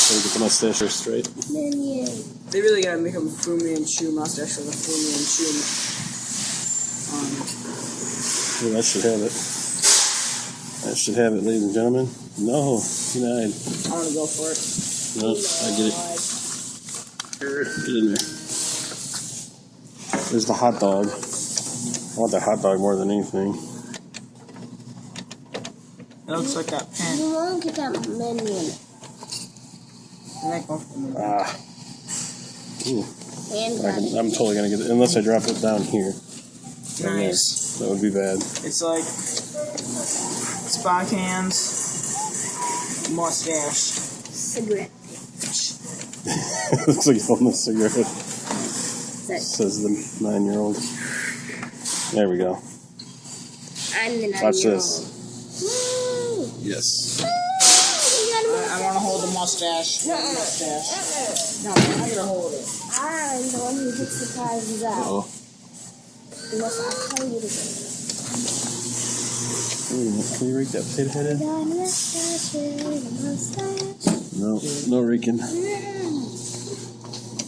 Gotta get the mustache hair straight. Minion. They really gotta make him Fu Manchu mustache for the Fu Manchu. Yeah, that should have it. That should have it, ladies and gentlemen. No, denied. I wanna go for it. No, I get it. Get in there. There's the hot dog. I want that hot dog more than anything. It looks like that pen. You won't get that minion. Ah. Ooh. And I'm totally gonna get it unless I drop it down here. Nice. That would be bad. It's like Spy Cans mustache. cigarette. Looks like he's holding a cigarette. That, Says the 9-year-old. There we go. I'm the 9-year-old. Watch this. Woo! Yes. I want to hold the mustache. Mustache. No, I'm not gonna hold it. I'm the one who gets the prizes out. Oh. Unless I tell you to do Wait a minute. Can you rake that potato head in? No, no raking. I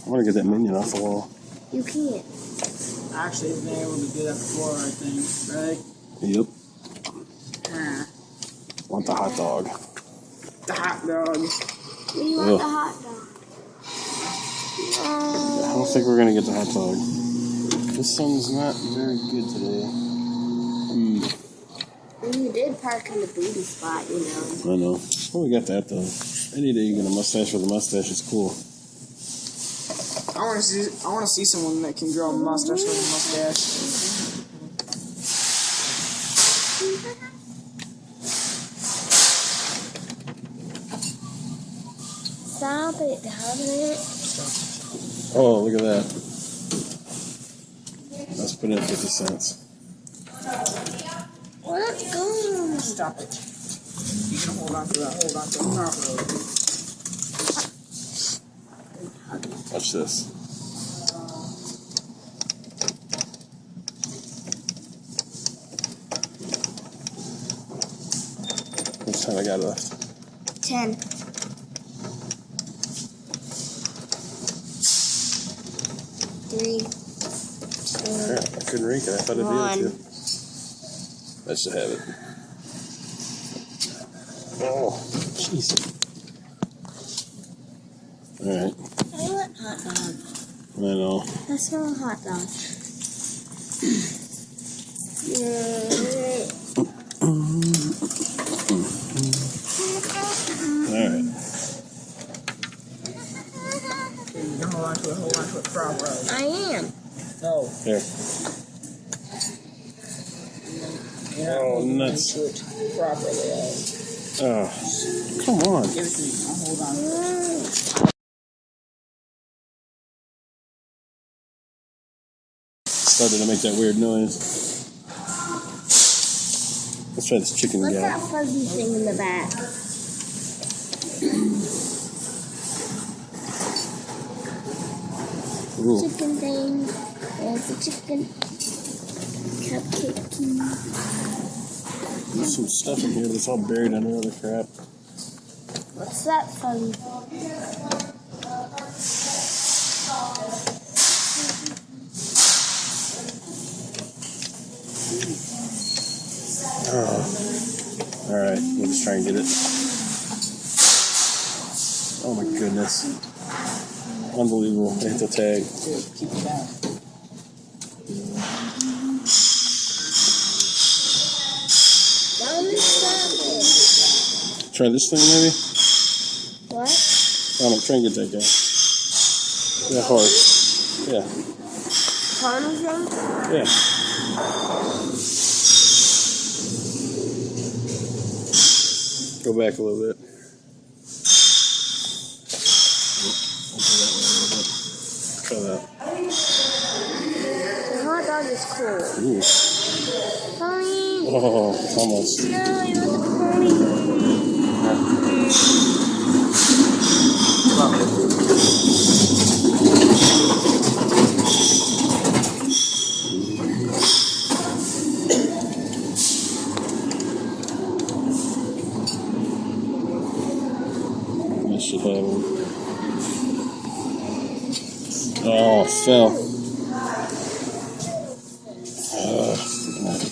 want to get that minion off the wall. You can't. Actually, I've been able to do that before, I think. Right? Yep. Ah, Want the hot dog. the hot dog. What do you want Ugh. the hot dog? I don't think we're going to get the hot dog. This sun's not very good today. You did park in the booty spot, you know. I know. Oh, we got that though. Any day you get a mustache with a mustache is cool. I want to see someone that can grow a mustache with a mustache. Stop it, Dominic. Oh, look at that. Let's put in 50 cents. Let's go. Stop it. You can hold on to that. Hold on to it properly. Watch this. How much time I got left? 10. 3, 2, Crap, I couldn't rake it. I thought I'd be able to. I should have it. Oh, jeez. Alright. I want hot dog. I know. I smell a hot dog. Alright. Okay, you can hold on to it properly. I am. No. Here. Oh, nuts. To it properly. Oh, come on. Give it to me. I'll hold on to it. Started to make that weird noise. Let's try this chicken What's guy. that fuzzy thing in the back? Ooh. Chicken thing. There's a chicken. Cupcake. There's some stuff in here that's all buried under other crap. What's that fuzzy? Oh. Alright, we'll just try and get it. Oh my goodness. Unbelievable. I hit the tag. Good. Keep it down. Try this thing maybe? What? Try and get that guy. That horse. Yeah. Parmesan? Yeah. Go back a little bit. Try that. The hot dog is cool. Ooh. Pony. Oh, almost. No, I want the pony. This should have that one. Oh, it fell.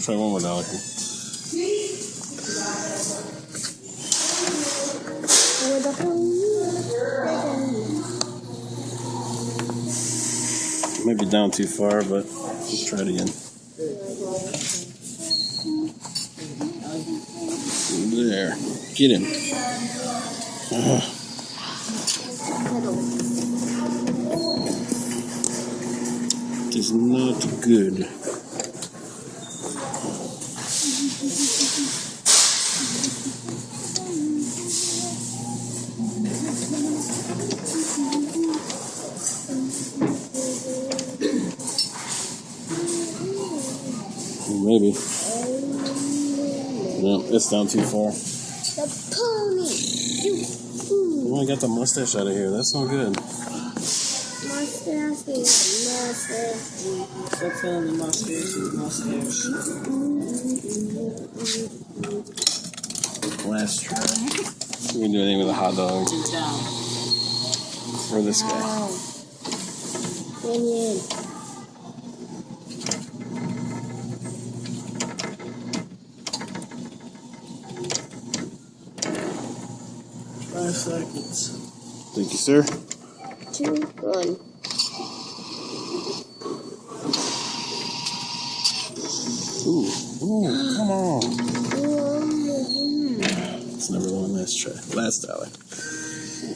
Try one more dollar. With the pony. Might be down too far, but let's try it again. There. Get him. It is not good. Maybe. No, it's down too far. The pony. We only got the mustache out of here. That's no good. Mustache. Stop feeling the mustache. Last try. We can do anything with a hot dog. It's down. For this guy. Minion. 5 seconds. Thank you, sir. 2, 1. Ooh, come on. It's never one last try. Last dollar.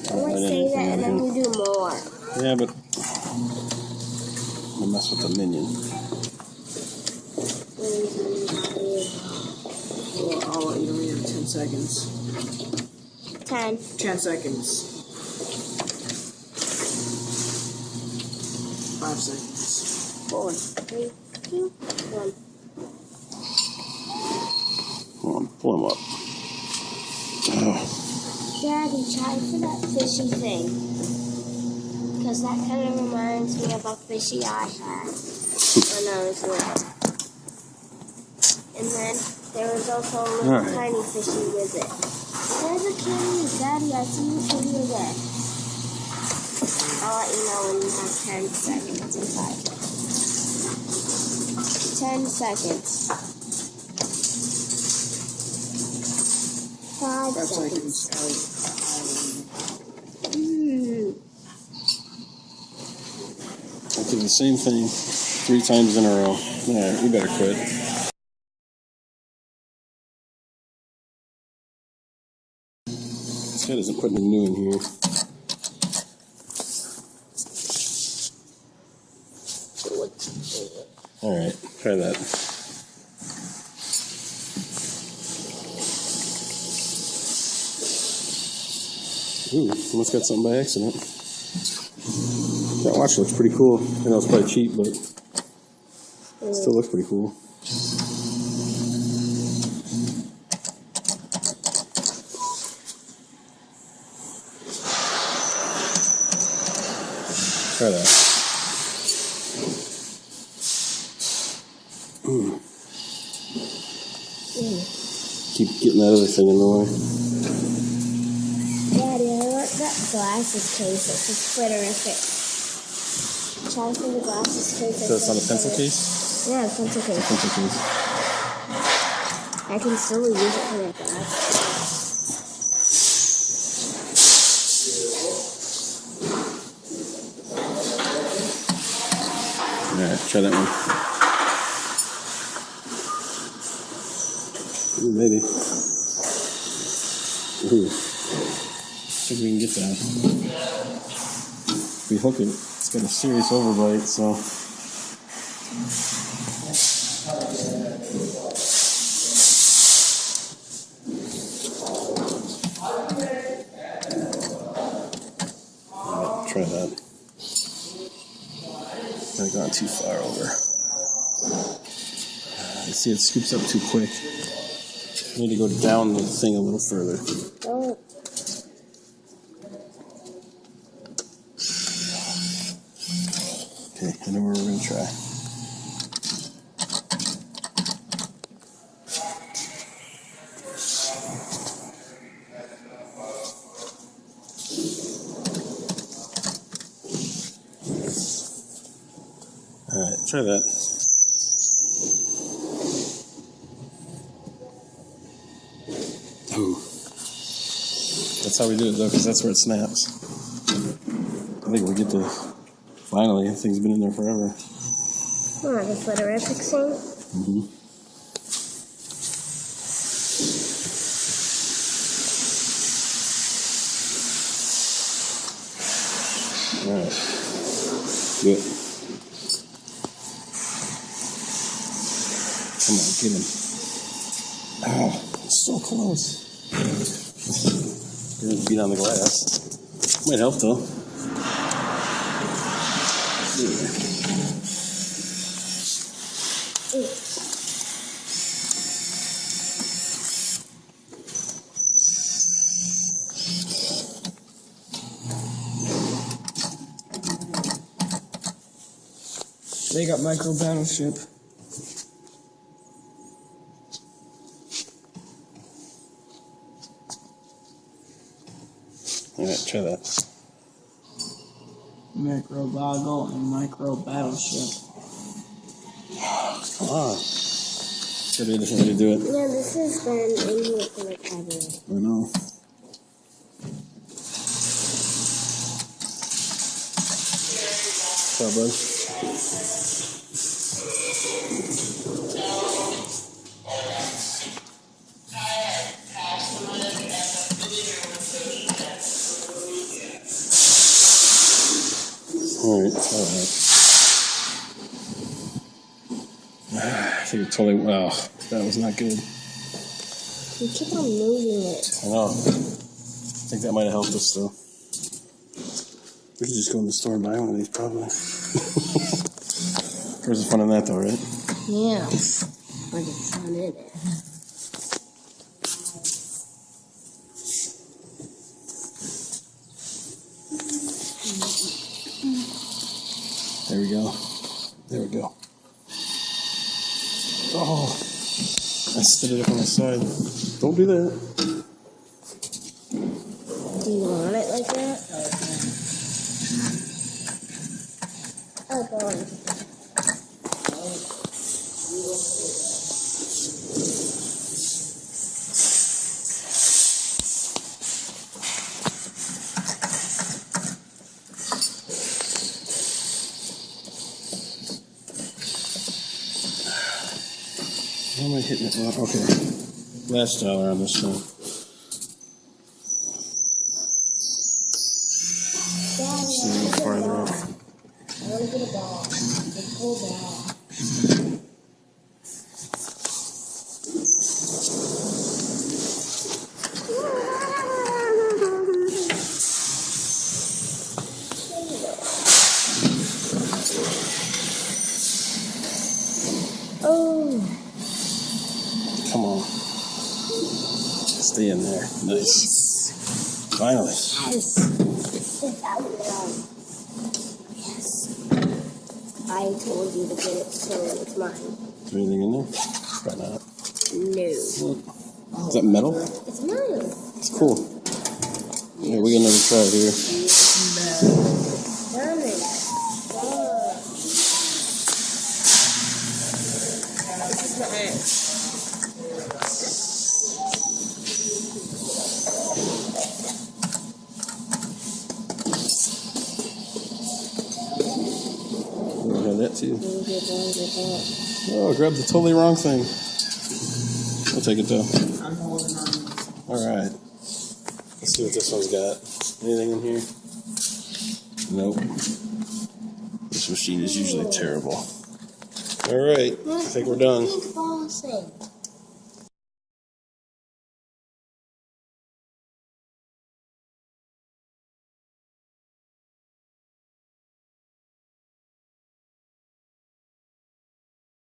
I want to say that and then we do more. Yeah, but we'll mess with the minion. Well, I'll let you read in 10 seconds. 10. 10 seconds. 5 seconds. 4, 3, 2, 1. Come on, pull him up. Oh. Daddy, try for that fishy thing. Because that kind of reminds me of a fishy I had when I was little. And then there was also a little tiny fishy with it. There's a kitty. Daddy, I see you kitty again. I'll let you know when you have 10 seconds and 5 seconds. 10 seconds. 5 seconds. I did the same thing 3 times in a row. Yeah, you better quit. This guy doesn't put anything new in here. Alright, try that. Ooh, almost got something by accident. That watch looks pretty cool. I know it's probably cheap, but it still looks pretty cool. Try that. Keep getting that other thing in the way. Daddy, I want that glasses case. This is twitterific. Try for the glasses case. So it's on a pencil case? Yeah, pencil case. Pencil case. I can still use it for my glasses. Alright, try that one. Ooh, maybe. Ooh. See if we can get that. If we hook it, it's got a serious overbite, so. Alright, try that. I've gone too far over. You see, it scoops up too quick. I need to go down the thing a little further. Don't. Okay, I know where we're going to try. try that. Ooh. That's how we do it though, because that's where it snaps. I think we get to finally. That thing's been in there forever. Oh, the Flutterific scene? Mm-hmm. All right. Good. Come on, get him. Oh, it's so close. You're gonna beat on the glass. Might help though. Yeah. They got Micro Battleship. Alright, try that. Micro Boggle and Micro Battleship. Come on. Gotta be a different way to do it. Yeah, this has been in here for like ever. I know. What's up, bud? Alright, alright. I think it totally. Oh, that was not good. You keep on moving it. I know. I think that might have helped us, though. We should just go in the store and buy one of these, probably. Where's the fun in that, though, right? Yeah. But it's not in it. There we go. There we go. Oh, I stood it up on the side. Don't do that. Do you want it like that? Oh, God. How am I hitting it? Well, okay. Last dollar on this one. See a little farther up. I want to get a ball. The cool ball. Oh. Come on. Stay in there. Nice. Finally. Yes. It's out now. Yes. I told you to get it, so it's mine. Is there anything in there? Probably not. No. Is that metal? It's mine. It's cool. Yeah, we got another try here. Damn it. This is my aunt. We had that too. Oh, I grabbed the totally wrong thing. We'll take it though. I'm holding on. Alright. Let's see what this one's got. Anything in here? Nope. This machine is usually terrible. Alright, I think we're done. Big ball thing.